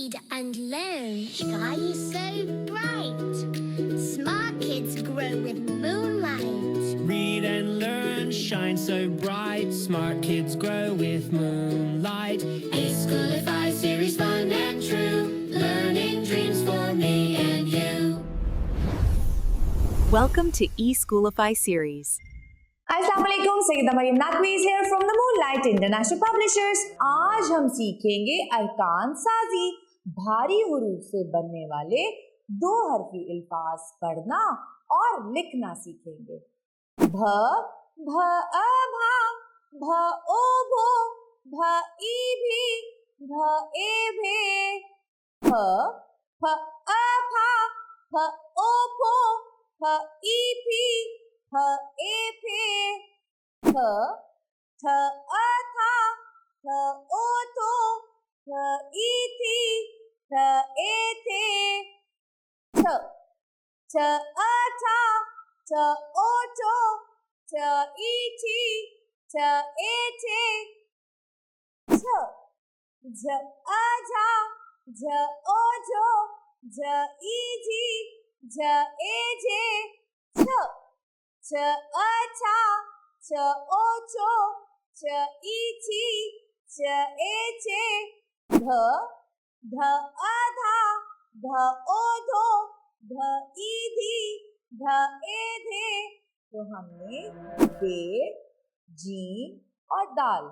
read and learn. Sky is so bright. Smart kids grow with moonlight. Read and learn, shine so bright. Smart kids grow with moonlight. eSchoolify series, fun and true. Learning dreams for me and you. Welcome to eSchoolify series. अस्सलामुअलैकुम, Syeda Maryam Naqvi is here from the Moonlight International Publishers। आज हम सीखेंगे अरकान साजी, भारी हुरूफ से बनने वाले दो हरफी अल्फाज पढ़ना और लिखना सीखेंगे। भ भ अ भा, भ ओ भो, भ ई भी, भ ए भे। फ फ अ फा, फ ओ फो, फ ई फी, फ ए फे। थ थ अ था, थ ओ थो, थ ई थी, थ ए थे। छ छ अ था, छ ओ थो, छ ई थी, छ ए थे। छ झ अ झा, झ ओ झो, झ ई झी, झ ए झे। छ छ अ छा, छ ओ छो, छ ई छी, छ ए छे। ध ध अ धा, ध ओ धो, ध ई धी, ध ए धे। तो हमने दे, जीम और दाल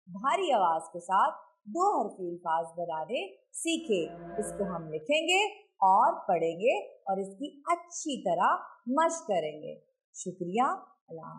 भारी आवाज के साथ दो हरफी अल्फाज बनाने सीखे। इसको हम लिखेंगे और पढ़ेंगे और इसकी अच्छी तरह मश्क करेंगे। शुक्रिया। अल्लाह।